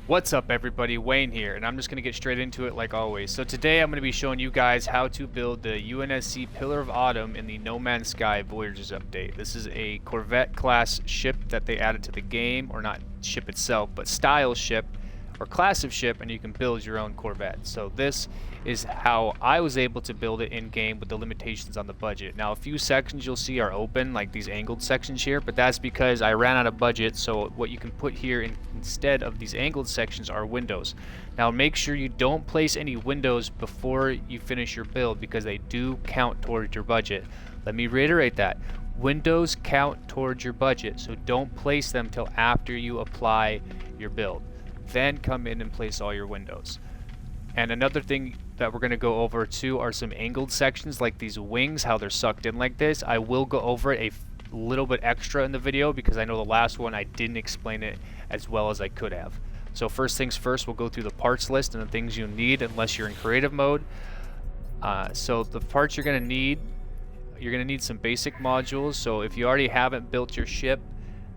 What's up everybody, Wayne here, and I'm just going to get straight into it like always. So today I'm going to be showing you guys how to build the UNSC Pillar of Autumn in the No Man's Sky Voyagers update. This is a Corvette class ship that they added to the game, or not ship itself, but style ship or class of ship, and you can build your own Corvette. So this is how I was able to build it in game with the limitations on the budget. Now a few sections you'll see are open, like these angled sections here, but that's because I ran out of budget. So what you can put here instead of these angled sections are windows. Now make sure you don't place any windows before you finish your build, because they do count towards your budget. Let me reiterate that. Windows count towards your budget, so don't place them till after you apply your build. Then come in and place all your windows. And another thing that we're going to go over too are some angled sections, like these wings, how they're sucked in like this. I will go over it a little bit extra in the video, because I know the last one I didn't explain it as well as I could have. So first things first, we'll go through the parts list and the things you'll need unless you're in creative mode. So the parts you're going to need, some basic modules. So if you already haven't built your ship,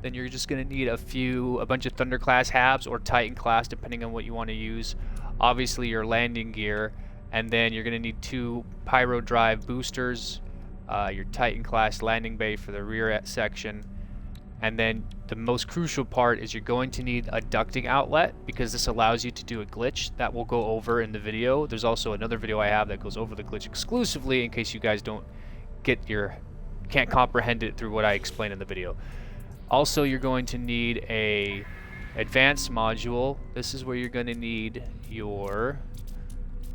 then you're just going to need a bunch of Thunder class halves or Titan class, depending on what you want to use. Obviously your landing gear, and then you're going to need 2 pyro drive boosters, your Titan class landing bay for the rear section, and then the most crucial part is you're going to need a ducting outlet, because this allows you to do a glitch that we'll go over in the video. There's also another video I have that goes over the glitch exclusively, in case you guys can't comprehend it through what I explain in the video. Also, you're going to need a advanced module. This is where you're going to need your...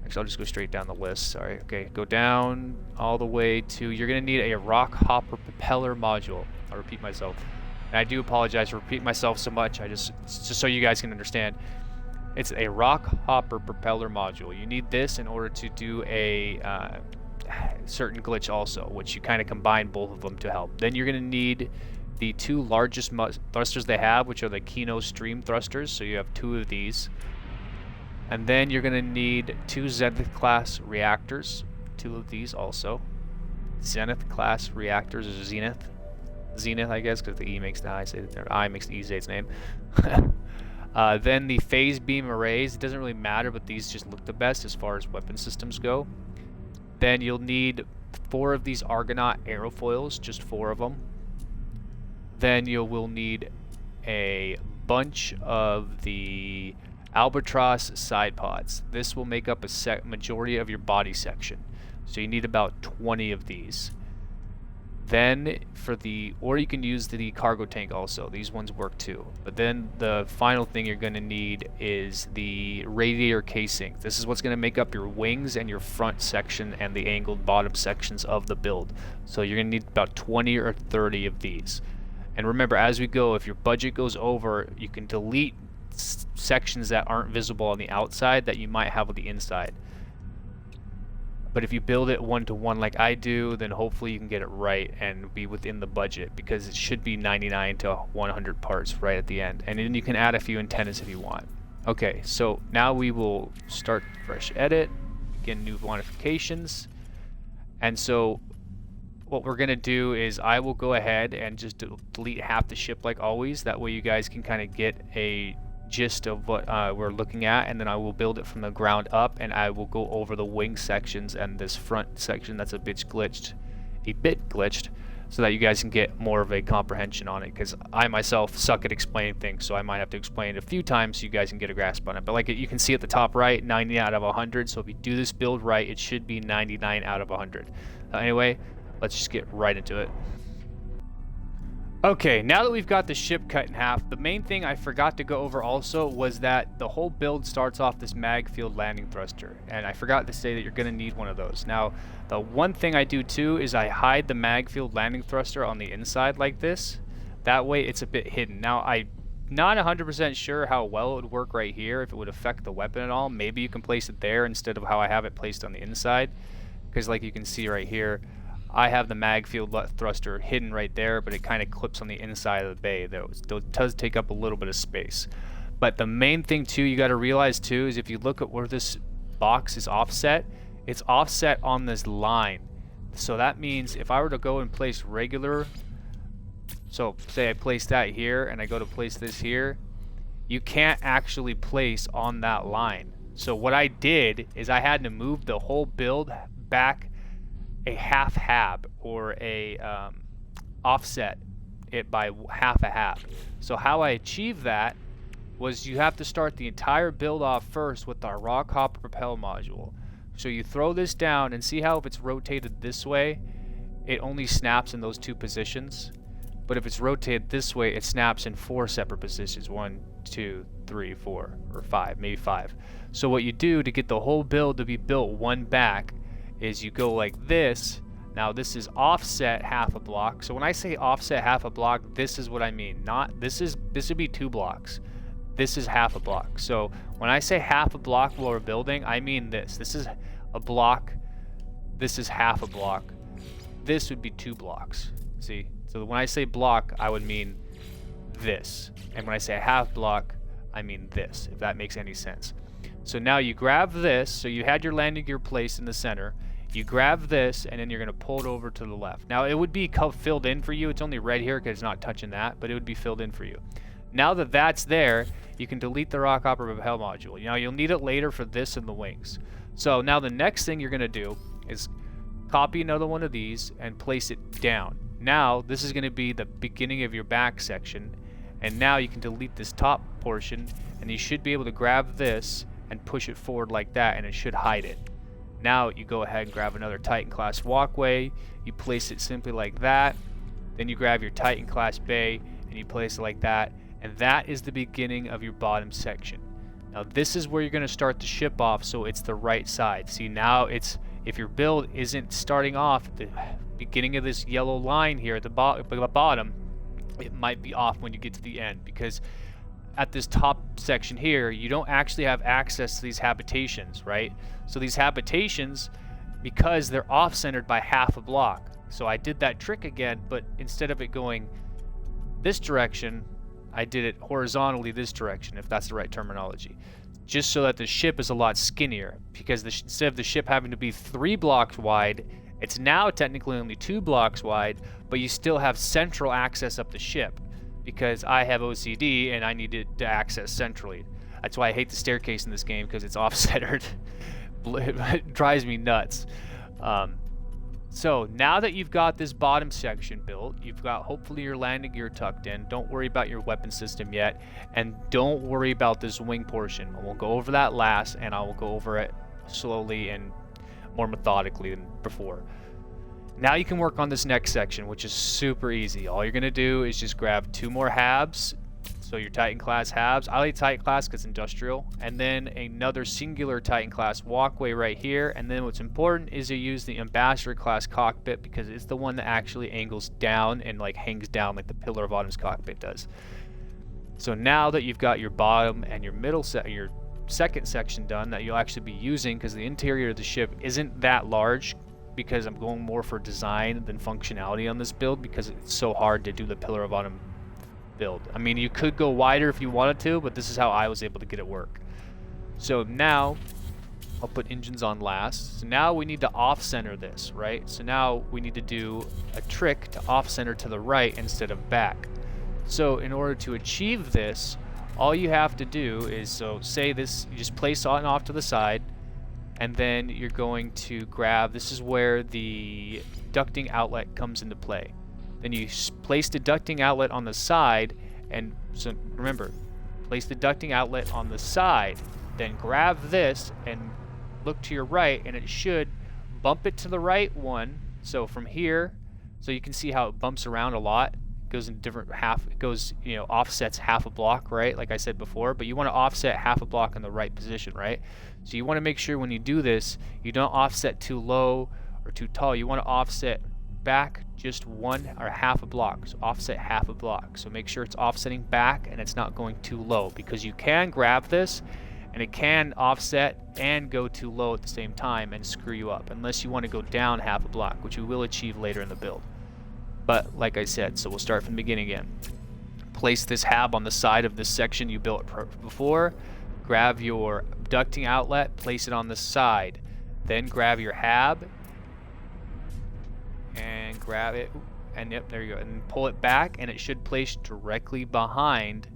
Actually, I'll just go straight down the list. Sorry. Okay, go down all the way to... You're going to need a rock hopper propeller module. I'll repeat myself. And I do apologize for repeating myself so much. Just so you guys can understand. It's a rock hopper propeller module. You need this in order to do a certain glitch also, which you kind of combine both of them to help. Then you're going to need the 2 largest thrusters they have, which are the Kino Stream thrusters. So you have 2 of these. And then you're going to need 2 Zenith class reactors, 2 of these also. Zenith class reactors, or Zenith, I guess, because the E makes the I say it, or I makes the E say its name. Then the phase beam arrays. It doesn't really matter, but these just look the best as far as weapon systems go. Then you'll need 4 of these Argonaut aerofoils, just 4 of them. Then you will need a bunch of the Albatross side pods. This will make up a majority of your body section. So you need about 20 of these. Then or you can use the cargo tank also. These ones work too. But then the final thing you're going to need is the radiator casing. This is what's going to make up your wings and your front section and the angled bottom sections of the build. So you're going to need about 20 or 30 of these. And remember, as we go, if your budget goes over, you can delete sections that aren't visible on the outside that you might have on the inside. But if you build it 1-to-1 like I do, then hopefully you can get it right and be within the budget, because it should be 99 to 100 parts right at the end. And then you can add a few antennas if you want. Okay, so now we will start fresh edit, begin new modifications. And so what we're going to do is I will go ahead and just delete half the ship like always. That way you guys can kind of get a gist of what we're looking at, and then I will build it from the ground up, and I will go over the wing sections and this front section that's a bit glitched, so that you guys can get more of a comprehension on it, because I myself suck at explaining things, so I might have to explain it a few times so you guys can get a grasp on it. But like you can see at the top right, 90 out of 100. So if you do this build right, it should be 99 out of 100. Anyway, let's just get right into it. Okay, now that we've got the ship cut in half, the main thing I forgot to go over also was that the whole build starts off this mag field landing thruster, and I forgot to say that you're going to need one of those. Now, the one thing I do too is I hide the mag field landing thruster on the inside like this. That way it's a bit hidden. Now, I'm not 100% sure how well it would work right here, if it would affect the weapon at all. Maybe you can place it there instead of how I have it placed on the inside, because like you can see right here, I have the mag field thruster hidden right there, but it kind of clips on the inside of the bay. It does take up a little bit of space. But the main thing too you got to realize too is if you look at where this box is offset, it's offset on this line. So that means if I were to go and place regular, so say I place that here and I go to place this here, you can't actually place on that line. So what I did is I had to move the whole build back a half hab, or a offset it by half a hab. So how I achieved that was you have to start the entire build off first with our raw copper propel module. So you throw this down and see how if it's rotated this way, it only snaps in those 2 positions. But if it's rotated this way, it snaps in 4 separate positions. 1, 2, 3, 4, or 5, maybe 5. So what you do to get the whole build to be built one back is you go like this. Now this is offset half a block. So when I say offset half a block, this is what I mean. Not this would be 2 blocks. This is half a block. So when I say half a block while we're building, I mean this. This is a block. This is half a block. This would be 2 blocks. See? So when I say block, I would mean this. And when I say half block, I mean this, if that makes any sense. So now you grab this. So you had your landing gear placed in the center. You grab this, and then you're going to pull it over to the left. Now it would be filled in for you. It's only red here because it's not touching that, but it would be filled in for you. Now that that's there, you can delete the raw copper propel module. Now you'll need it later for this and the wings. So now the next thing you're going to do is copy another one of these and place it down. Now this is going to be the beginning of your back section, and now you can delete this top portion, and you should be able to grab this and push it forward like that, and it should hide it. Now you go ahead and grab another Titan class walkway, you place it simply like that, then you grab your Titan class bay and you place it like that, and that is the beginning of your bottom section. Now this is where you're going to start the ship off, so it's the right side. See, now it's, if your build isn't starting off at the beginning of this yellow line here at the bottom, it might be off when you get to the end, because at this top section here, you don't actually have access to these habitations, right? So these habitations, because they're off-centered by half a block. So I did that trick again, but instead of it going this direction, I did it horizontally this direction, if that's the right terminology. Just so that the ship is a lot skinnier, because instead of the ship having to be 3 blocks wide, it's now technically only 2 blocks wide, but you still have central access up the ship, because I have OCD and I need it to access centrally. That's why I hate the staircase in this game, because it's off-centered. It drives me nuts. So now that you've got this bottom section built, you've got hopefully your landing gear tucked in. Don't worry about your weapon system yet, and don't worry about this wing portion. We'll go over that last, and I will go over it slowly and more methodically than before. Now you can work on this next section, which is super easy. All you're going to do is just grab 2 more habs, so your Titan class habs. I like Titan class because industrial, and then another singular Titan class walkway right here. And then what's important is you use the ambassador class cockpit, because it's the one that actually angles down and like hangs down like the Pillar of Autumn's cockpit does. So now that you've got your bottom and your middle your second section done that you'll actually be using, because the interior of the ship isn't that large, because I'm going more for design than functionality on this build, because it's so hard to do the Pillar of Autumn build. I mean, you could go wider if you wanted to, but this is how I was able to get it work. So now I'll put engines on last. So now we need to off-center this, right? So now we need to do a trick to off-center to the right instead of back. So in order to achieve this, all you have to do is, so say this, you just place on off to the side, and then you're going to grab, this is where the ducting outlet comes into play. Then you place the ducting outlet on the side, and so remember, place the ducting outlet on the side, then grab this and look to your right, and it should bump it to the right one. So from here, so you can see how it bumps around a lot. It goes in different half, it goes, you know, offsets half a block, right? Like I said before, but you want to offset half a block in the right position, right? So you want to make sure when you do this, you don't offset too low or too tall. You want to offset back just 1 or half a block. So offset half a block. So make sure it's offsetting back and it's not going too low, because you can grab this and it can offset and go too low at the same time and screw you up, unless you want to go down half a block, which you will achieve later in the build. But like I said, so we'll start from the beginning again. Place this hab on the side of this section you built before. Grab your ducting outlet, place it on the side. Then grab your hab and grab it, and yep, there you go, and pull it back, and it should place directly behind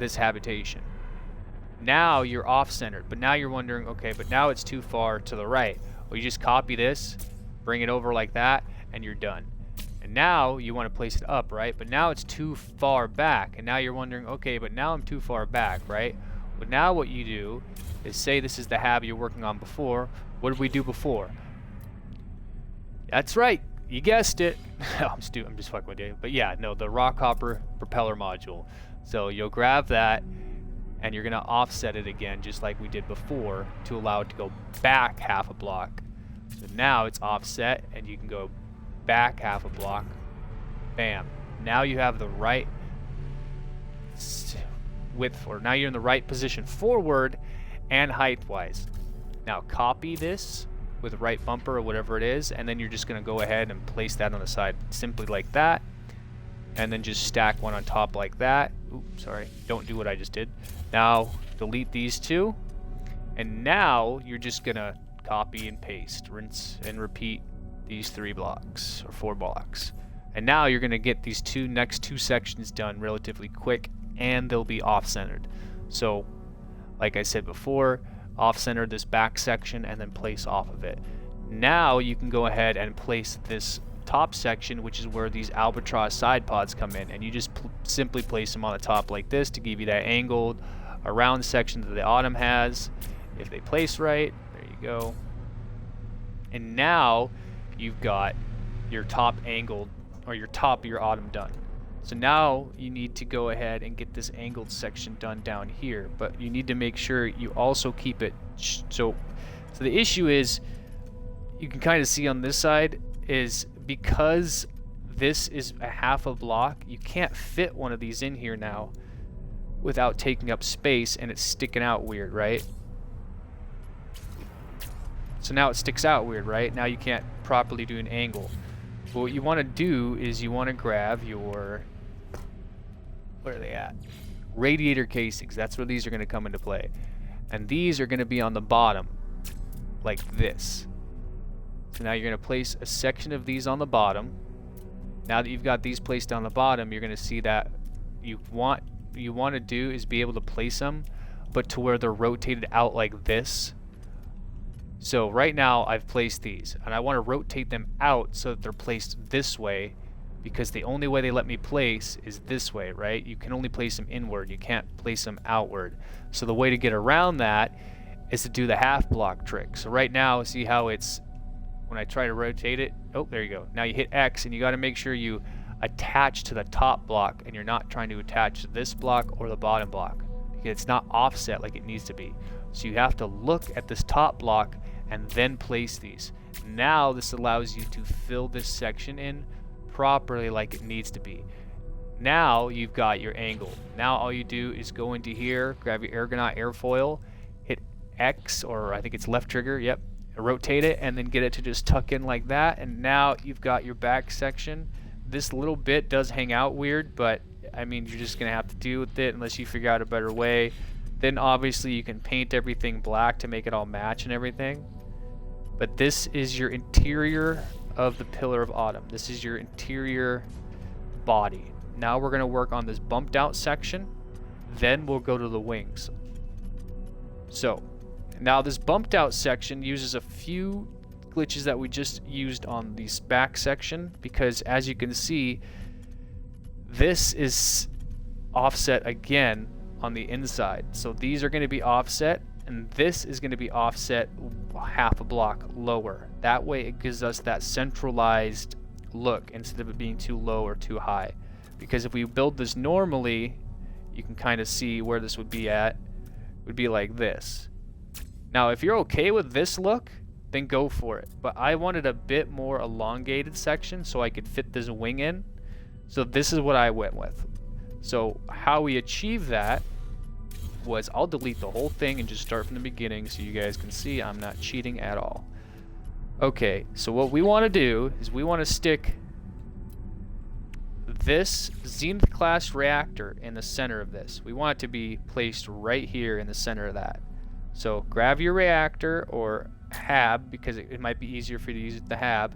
this habitation. Now you're off-centered, but now you're wondering, okay, but now it's too far to the right. Well, you just copy this, bring it over like that, and you're done. And now you want to place it up, right? But now it's too far back, and now you're wondering, okay, but now I'm too far back, right? But now what you do is say this is the hab you're working on before. What did we do before? That's right, you guessed it. I'm just fucking with you. But yeah, no, the rockhopper propeller module. So you'll grab that, and you're gonna offset it again, just like we did before, to allow it to go back half a block. So now it's offset, and you can go back half a block. Bam. Now you have the right width, or now you're in the right position forward and height-wise. Now copy this with right bumper or whatever it is, and then you're just gonna go ahead and place that on the side simply like that, and then just stack one on top like that. Oops, sorry, don't do what I just did. Now delete these two, and now you're just gonna copy and paste, rinse and repeat these 3 blocks or 4 blocks, and now you're gonna get these next two sections done relatively quick, and they'll be off-centered. So like I said before, off-center this back section and then place off of it. Now you can go ahead and place this top section, which is where these albatross side pods come in, and you just simply place them on the top like this to give you that angled around section that the Autumn has. If they place right, there you go. And now you've got your top angled, or your top of your Autumn done. So now you need to go ahead and get this angled section done down here, but you need to make sure you also keep it so the issue is, you can kind of see on this side, is because this is a half a block, you can't fit one of these in here now without taking up space, and it's sticking out weird, right? So now it sticks out weird, right? Now you can't properly do an angle. But what you want to do is you want to grab your, where are they at? Radiator casings. That's where these are going to come into play. And these are going to be on the bottom, like this. So now you're going to place a section of these on the bottom. Now that you've got these placed on the bottom, you're going to see that you want to do is be able to place them, but to where they're rotated out like this. So right now I've placed these, and I want to rotate them out so that they're placed this way, because the only way they let me place is this way, right? You can only place them inward, you can't place them outward. So the way to get around that is to do the half block trick. So right now, see how it's, when I try to rotate it, oh, there you go. Now you hit X, and you got to make sure you attach to the top block, and you're not trying to attach to this block or the bottom block, because it's not offset like it needs to be. So you have to look at this top block and then place these. Now this allows you to fill this section in properly like it needs to be. Now you've got your angle. Now all you do is go into here, grab your Ergonaut airfoil, hit X, or I think it's left trigger, yep, rotate it, and then get it to just tuck in like that, and now you've got your back section. This little bit does hang out weird, but I mean, you're just gonna have to deal with it unless you figure out a better way. Then obviously you can paint everything black to make it all match and everything. But this is your interior of the Pillar of Autumn. This is your interior body. Now we're going to work on this bumped out section. Then we'll go to the wings. So now this bumped out section uses a few glitches that we just used on this back section, because as you can see, this is offset again on the inside. So these are going to be offset, and this is going to be offset half a block lower. That way it gives us that centralized look instead of it being too low or too high. Because if we build this normally, you can kind of see where this would be at. It would be like this. Now if you're okay with this look, then go for it. But I wanted a bit more elongated section so I could fit this wing in. So this is what I went with. So how we achieve that was, I'll delete the whole thing and just start from the beginning so you guys can see I'm not cheating at all. Okay, so what we want to do is we want to stick this Zenith class reactor in the center of this. We want it to be placed right here in the center of that. So grab your reactor or hab, because it might be easier for you to use the hab,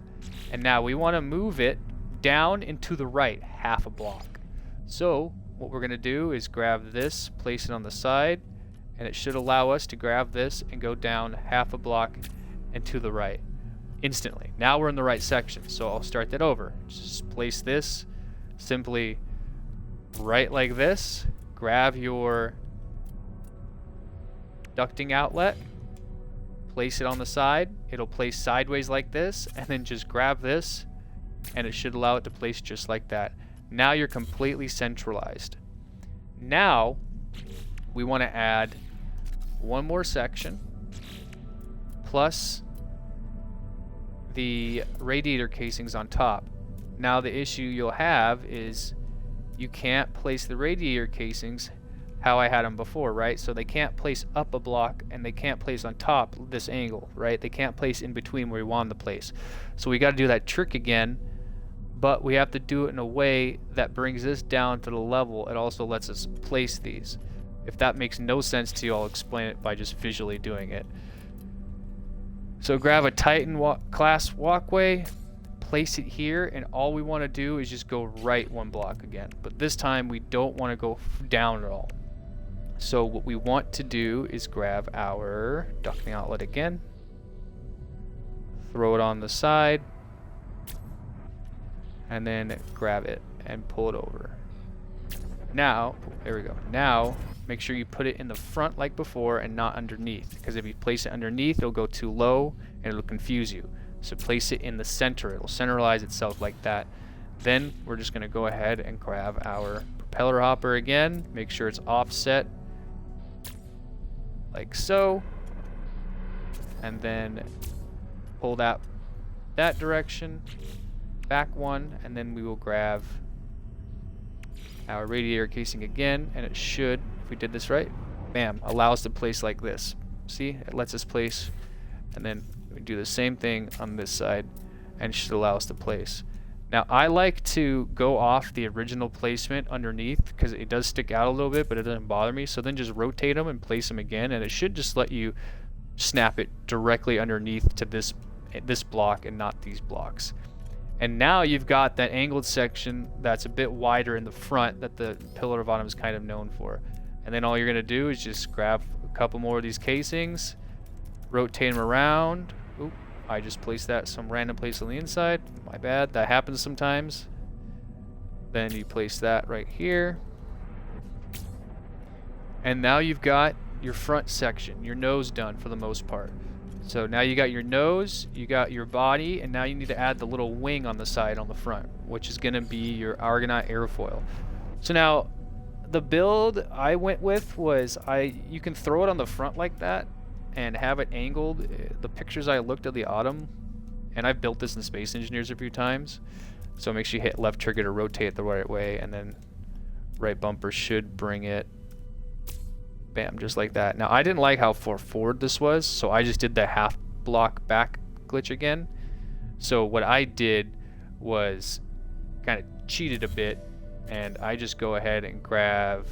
and now we want to move it down and to the right half a block. So what we're going to do is grab this, place it on the side, and it should allow us to grab this and go down half a block and to the right instantly. Now we're in the right section, so I'll start that over. Just place this simply right like this, grab your ducting outlet, place it on the side, it'll place sideways like this, and then just grab this and it should allow it to place just like that. Now you're completely centralized. Now we want to add one more section plus the radiator casings on top. Now the issue you'll have is you can't place the radiator casings how I had them before, right? So they can't place up a block and they can't place on top this angle, right? They can't place in between where we want them to place. So we got to do that trick again, but we have to do it in a way that brings this down to the level. It also lets us place these. If that makes no sense to you, I'll explain it by just visually doing it. So grab a Titan class walkway, place it here, and all we want to do is just go right one block again. But this time we don't want to go down at all. So what we want to do is grab our ducting outlet again, throw it on the side, and then grab it and pull it over. Now, there we go. Now, make sure you put it in the front like before and not underneath, because if you place it underneath, it'll go too low and it'll confuse you. So place it in the center. It'll centralize itself like that. Then we're just going to go ahead and grab our propeller hopper again. Make sure it's offset like so. And then pull that direction, back one, and then we will grab our radiator casing again, and it should, if we did this right, bam, allow us to place like this. See, it lets us place, and then we do the same thing on this side, and it should allow us to place. Now I like to go off the original placement underneath because it does stick out a little bit, but it doesn't bother me. So then just rotate them and place them again, and it should just let you snap it directly underneath to this block and not these blocks. And now you've got that angled section that's a bit wider in the front that the Pillar of Autumn is kind of known for. And then all you're going to do is just grab a couple more of these casings, rotate them around. Oop, I just placed that some random place on the inside. My bad, that happens sometimes. Then you place that right here. And now you've got your front section, your nose done for the most part. So now you got your nose, you got your body, and now you need to add the little wing on the side on the front, which is going to be your Argonaut airfoil. So now the build I went with was you can throw it on the front like that and have it angled. The pictures I looked at the Autumn, and I've built this in Space Engineers a few times, so make sure you hit left trigger to rotate it the right way, and then right bumper should bring it bam, just like that. Now I didn't like how far forward this was, so I just did the half block back glitch again. So what I did was kind of cheated a bit, and I just go ahead and grab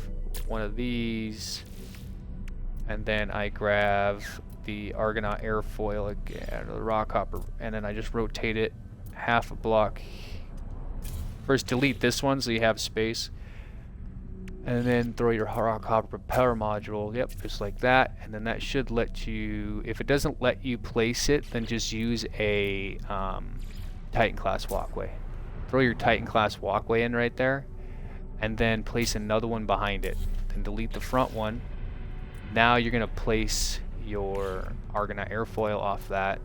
one of these, and then I grab the Argonaut airfoil again, or the rock hopper, and then I just rotate it half a block. First delete this one so you have space, and then throw your rock hopper propeller module, yep, just like that. And then that should let you, if it doesn't let you place it, then just use a Titan class walkway. Throw your Titan class walkway in right there, and then place another one behind it. Then delete the front one. Now you're gonna place your Argonaut airfoil off that,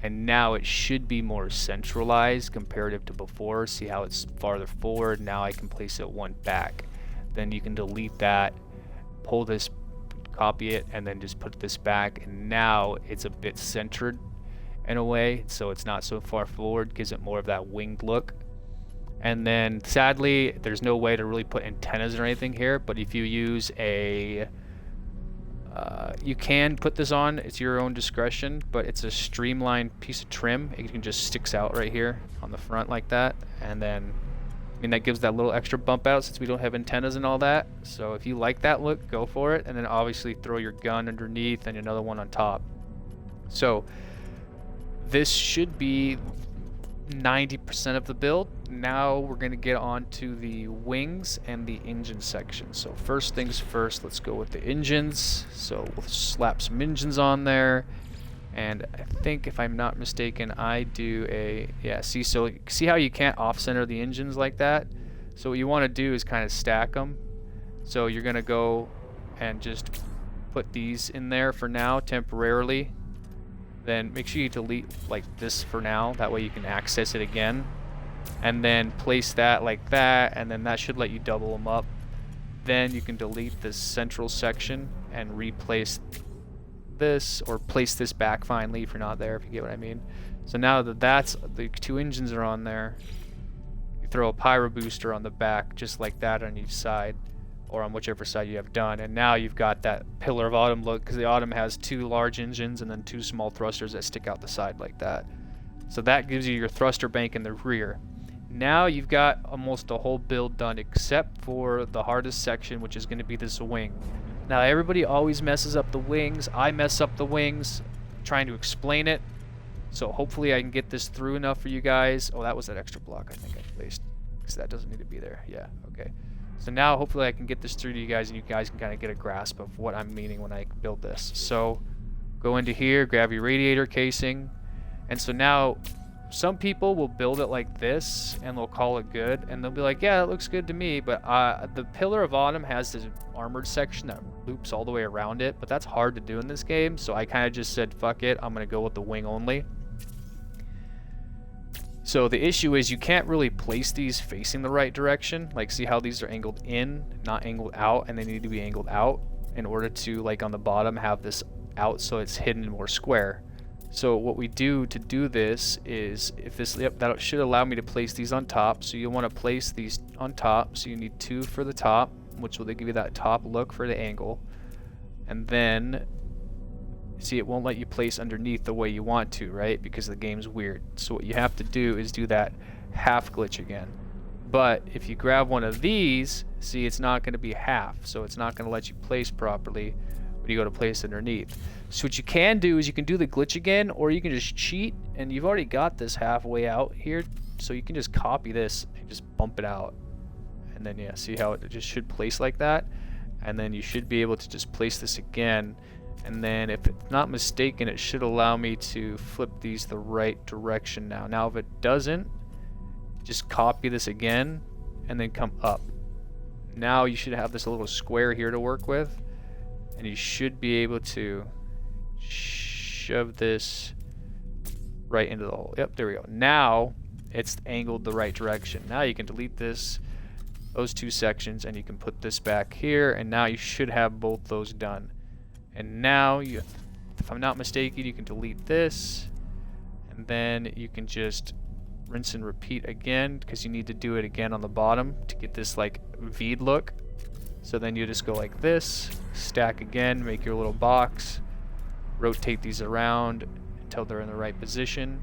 and now it should be more centralized comparative to before. See how it's farther forward? Now I can place it one back. Then you can delete that, pull this, copy it, and then just put this back, and now it's a bit centered in a way, so it's not so far forward, gives it more of that winged look. And then sadly there's no way to really put antennas or anything here, but if you use a you can put this on, it's your own discretion, but it's a streamlined piece of trim. It can just sticks out right here on the front like that, and then I mean that gives that little extra bump out since we don't have antennas and all that. So if you like that look, go for it, and then obviously throw your gun underneath and another one on top. So this should be 90% of the build. Now we're going to get on to the wings and the engine section. So first things first, let's go with the engines. So we'll slap some engines on there. And I think, if I'm not mistaken, I do a, yeah, see how you can't off-center the engines like that? So what you want to do is kind of stack them. So you're going to go and just put these in there for now, temporarily. Then make sure you delete like this for now, that way you can access it again. And then place that like that, and then that should let you double them up. Then you can delete this central section and replace this, or place this back finally if you're not there, if you get what I mean. So now that the two engines are on there, you throw a pyro booster on the back just like that on each side, or on whichever side you have done, and now you've got that Pillar of Autumn look, because the Autumn has two large engines and then two small thrusters that stick out the side like that. So that gives you your thruster bank in the rear. Now you've got almost a whole build done except for the hardest section, which is going to be this wing. Now everybody always messes up the wings. I mess up the wings trying to explain it. So hopefully I can get this through enough for you guys. Oh, that was that extra block I think I placed, because that doesn't need to be there. Yeah, okay. So now hopefully I can get this through to you guys, and you guys can kind of get a grasp of what I'm meaning when I build this. So go into here, grab your radiator casing, and so now some people will build it like this and they'll call it good, and they'll be like, yeah, it looks good to me, but the Pillar of Autumn has this armored section that loops all the way around it, but that's hard to do in this game, so I kind of just said, fuck it, I'm going to go with the wing only. So the issue is you can't really place these facing the right direction. Like, see how these are angled in, not angled out, and they need to be angled out in order to, like on the bottom, have this out so it's hidden more square. So what we do to do this is, if this, yep, that should allow me to place these on top. So you want to place these on top. So you need 2 for the top, which will give you that top look for the angle. And then, see, it won't let you place underneath the way you want to, right? Because the game's weird. So what you have to do is do that half glitch again. But if you grab one of these, see, it's not going to be half. So it's not going to let you place properly when you go to place underneath. So what you can do is you can do the glitch again, or you can just cheat, and you've already got this halfway out here, so you can just copy this and just bump it out. And then, yeah, see how it just should place like that? And then you should be able to just place this again. And then, if it's not mistaken, it should allow me to flip these the right direction now. Now, if it doesn't, just copy this again and then come up. Now you should have this little square here to work with, and you should be able to shove this right into the hole. Yep, there we go. Now it's angled the right direction. Now you can delete those 2 sections, and you can put this back here, and now you should have both those done. And now, if I'm not mistaken, you can delete this, and then you can just rinse and repeat again, because you need to do it again on the bottom to get this like V'd look. So then you just go like this, stack again, make your little box, rotate these around until they're in the right position.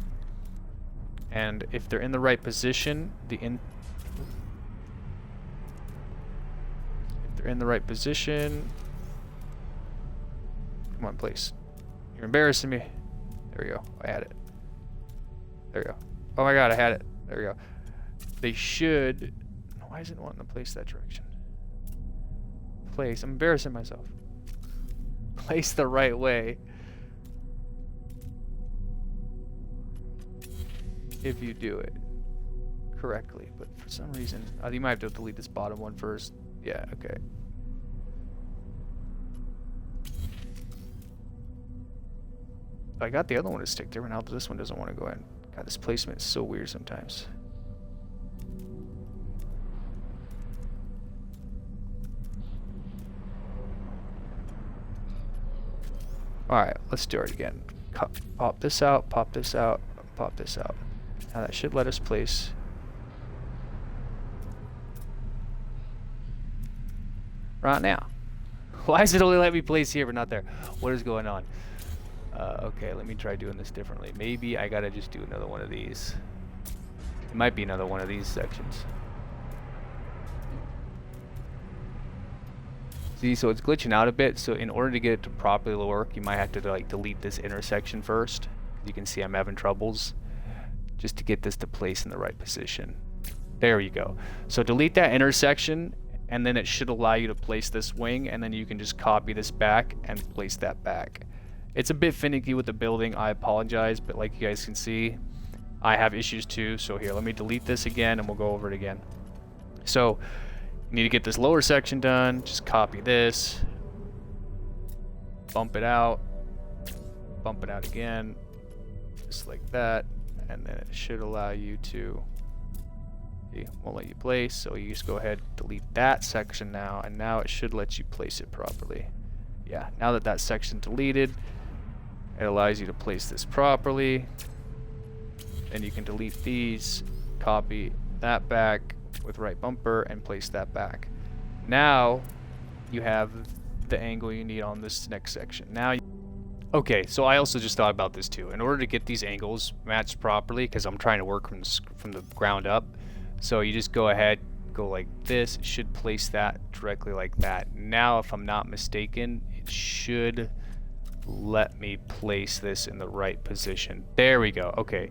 And if they're in the right position, if they're in the right position, come on, please. You're embarrassing me. There we go. I had it. There we go. Oh my god, I had it. There we go. They should... Why isn't it wanting to place that direction? Place. I'm embarrassing myself. Place the right way. If you do it correctly. But for some reason... you might have to delete this bottom one first. Yeah, okay. I got the other one to stick there, but now this one doesn't want to go in. God, this placement is so weird sometimes. Alright, let's do it again. Pop this out, pop this out, pop this out. Now that should let us place. Right now. Why does it only let me place here but not there? What is going on? Okay, let me try doing this differently. Maybe I gotta just do another one of these. It might be another one of these sections. See, so it's glitching out a bit, so in order to get it to properly work, you might have to like delete this intersection first. You can see I'm having troubles. just to get this to place in the right position. There you go. So delete that intersection, and then it should allow you to place this wing, and then you can just copy this back and place that back. It's a bit finicky with the building, I apologize, but like you guys can see, I have issues too. So here, let me delete this again and we'll go over it again. So you need to get this lower section done, just copy this, bump it out again, just like that, and then it should allow you to, it won't let you place, so you just go ahead, delete that section now, and now it should let you place it properly. Yeah, now that that section's deleted, it allows you to place this properly. Then you can delete these, copy that back with right bumper, and place that back. Now you have the angle you need on this next section. Now, okay, so I also just thought about this too. In order to get these angles matched properly, because I'm trying to work from the ground up, so you just go ahead, go like this. It should place that directly like that. Now, if I'm not mistaken, it should let me place this in the right position. There we go. Okay,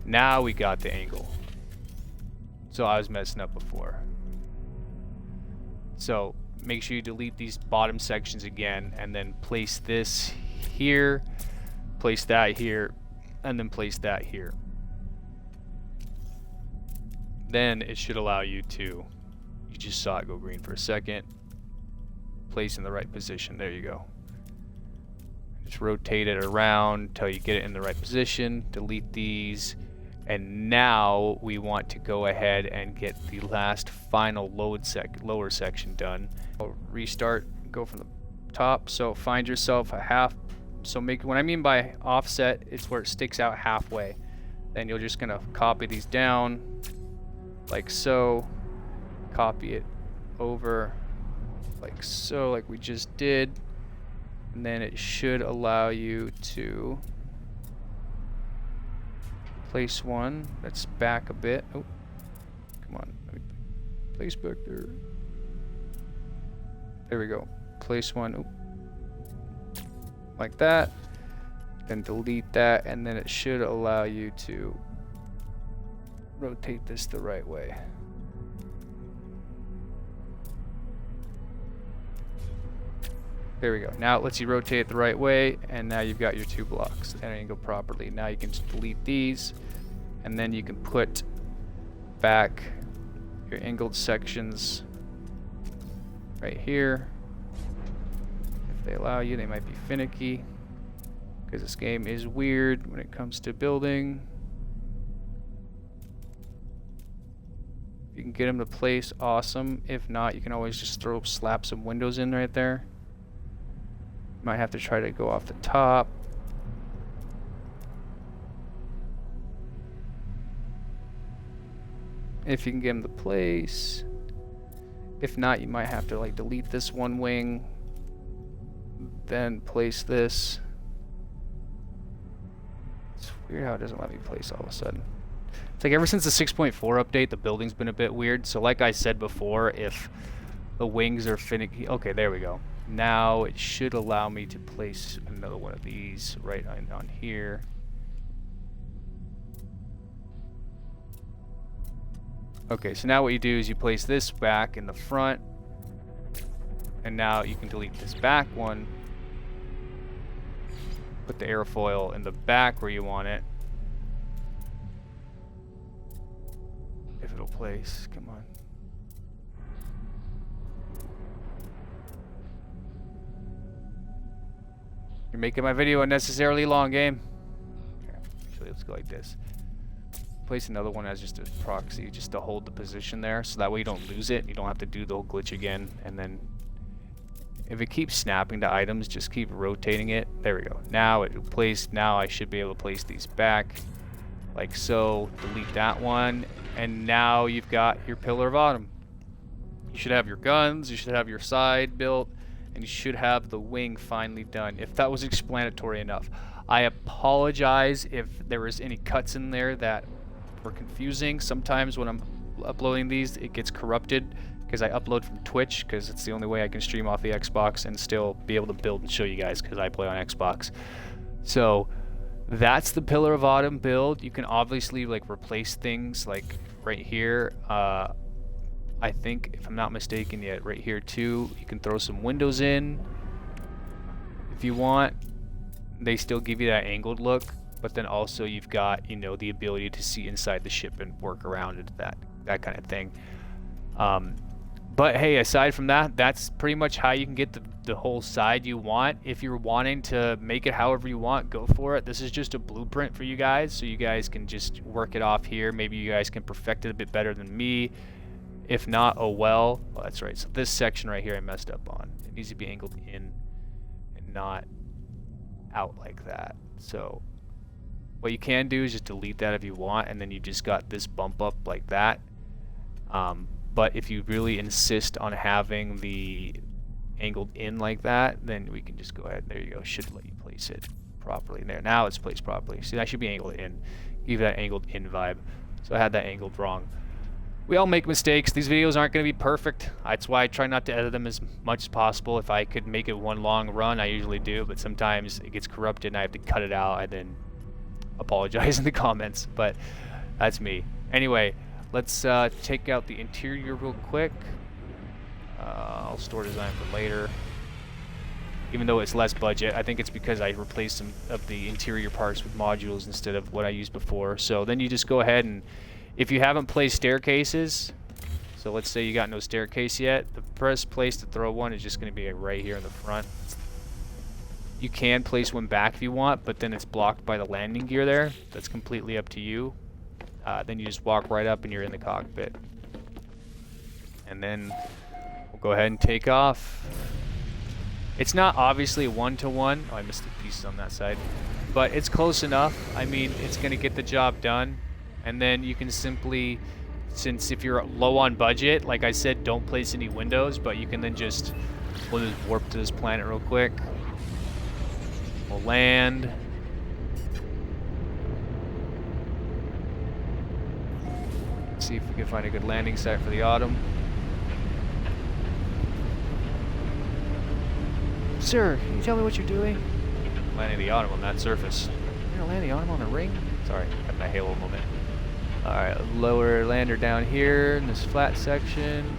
now we got the angle. So I was messing up before. So make sure you delete these bottom sections again, and then place this here, place that here, and then place that here. Then it should allow you to, you just saw it go green for a second, place in the right position. There you go. Just rotate it around until you get it in the right position. Delete these, and now we want to go ahead and get the last final lower section done. I'll restart, go from the top. So find yourself a half. So when I mean by offset, it's where it sticks out halfway. Then you're just gonna copy these down like so, copy it over like so, like we just did, and then it should allow you to place one that's back a bit. Oh, come on, let me place back there. There we go. Place one. Oh, like that. Then delete that, and then it should allow you to rotate this the right way. There we go. Now it lets you rotate it the right way, and now you've got your two blocks at an angle properly. Now you can just delete these, and then you can put back your angled sections right here. If they allow you, they might be finicky, because this game is weird when it comes to building. If you can get them to place, awesome. If not, you can always just slap some windows in right there. Might have to try to go off the top. If you can get them to place. If not, you might have to like delete this one wing, then place this. It's weird how it doesn't let me place all of a sudden. It's like ever since the 6.4 update, the building's been a bit weird. So like I said before, if the wings are finicky, okay, there we go. Now it should allow me to place another one of these right on here. Okay, so now what you do is you place this back in the front, and now you can delete this back one. Put the airfoil in the back where you want it. If it'll place, come on. You're making my video unnecessarily long, game. Here, actually, let's go like this. Place another one as just a proxy, just to hold the position there, so that way you don't lose it. You don't have to do the whole glitch again. And then if it keeps snapping to items, just keep rotating it. There we go. Now it placed. Now I should be able to place these back like so. Delete that one, and now you've got your pillar of autumn. You should have your guns. You should have your side built. And you should have the wing finally done, if that was explanatory enough. I apologize if there was any cuts in there that were confusing. Sometimes when I'm uploading these, it gets corrupted because I upload from Twitch, because it's the only way I can stream off the Xbox and still be able to build and show you guys, because I play on Xbox. So That's the Pillar of Autumn build. You can obviously like replace things like right here. I think, if I'm not mistaken, yet right here too, you can throw some windows in if you want. They still give you that angled look, but then also you've got, you know, the ability to see inside the ship and work around it, that kind of thing. But hey, aside from that, that's pretty much how you can get the whole side you want. If you're wanting to make it however you want, go for it. This is just a blueprint for you guys, so you guys can just work it off here. Maybe you guys can perfect it a bit better than me. If not, oh well. Oh, that's right. So this section right here I messed up on. It needs to be angled in and not out like that. So what you can do is just delete that if you want, and then you just got this bump up like that. But if you really insist on having the angled in like that, then we can just go ahead. There you go. Should let you place it properly there. Now it's placed properly. See, that should be angled in. Give that angled in vibe. So I had that angled wrong. We all make mistakes. These videos aren't going to be perfect. That's why I try not to edit them as much as possible. If I could make it one long run, I usually do, but sometimes it gets corrupted and I have to cut it out and then apologize in the comments. But that's me. Anyway, let's take out the interior real quick. I'll store design for later. Even though it's less budget, I think it's because I replaced some of the interior parts with modules instead of what I used before. So then you just go ahead and, if you haven't placed staircases, so let's say you got no staircase yet, the first place to throw one is just going to be right here in the front. You can place one back if you want, but then it's blocked by the landing gear there. That's completely up to you. Then you just walk right up and you're in the cockpit. And then we'll go ahead and take off. It's not obviously one-to-one. Oh, I missed the pieces on that side. But it's close enough. I mean, it's going to get the job done. And then you can simply, since if you're low on budget, like I said, don't place any windows, but you can then just, we'll just warp to this planet real quick. We'll land. Let's see if we can find a good landing site for the Autumn. Sir, can you tell me what you're doing? Landing the Autumn on that surface. You're gonna land the Autumn on the ring? Sorry, I had my halo moment. Alright, lower lander down here in this flat section.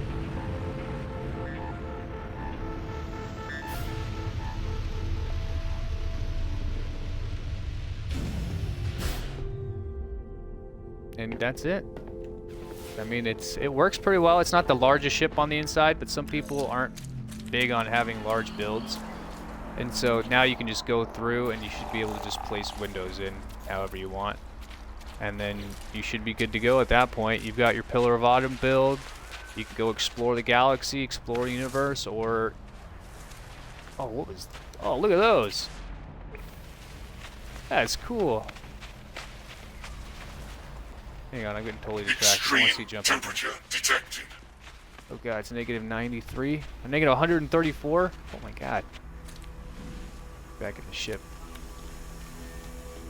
And that's it. I mean, it works pretty well. It's not the largest ship on the inside, but some people aren't big on having large builds. And so now you can just go through and you should be able to just place windows in however you want. And then you should be good to go at that point. You've got your Pillar of Autumn build. You can go explore the galaxy, explore the universe, or... Oh, what was... Oh, look at those! That's cool. Hang on, I'm getting totally distracted. I want to see jump temperature detected. Oh god, it's negative 93. I'm negative 134? Oh my god. Back in the ship.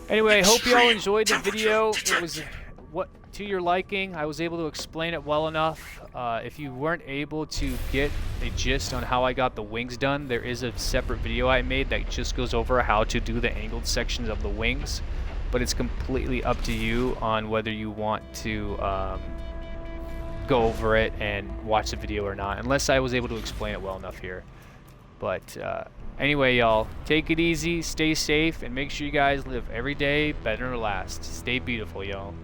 Anyway, I hope you all enjoyed the video. It was to your liking. I was able to explain it well enough. If you weren't able to get a gist on how I got the wings done, there is a separate video I made that just goes over how to do the angled sections of the wings. But it's completely up to you on whether you want to go over it and watch the video or not, unless I was able to explain it well enough here. But anyway, y'all, take it easy, stay safe, and make sure you guys live every day better than last. Stay beautiful, y'all.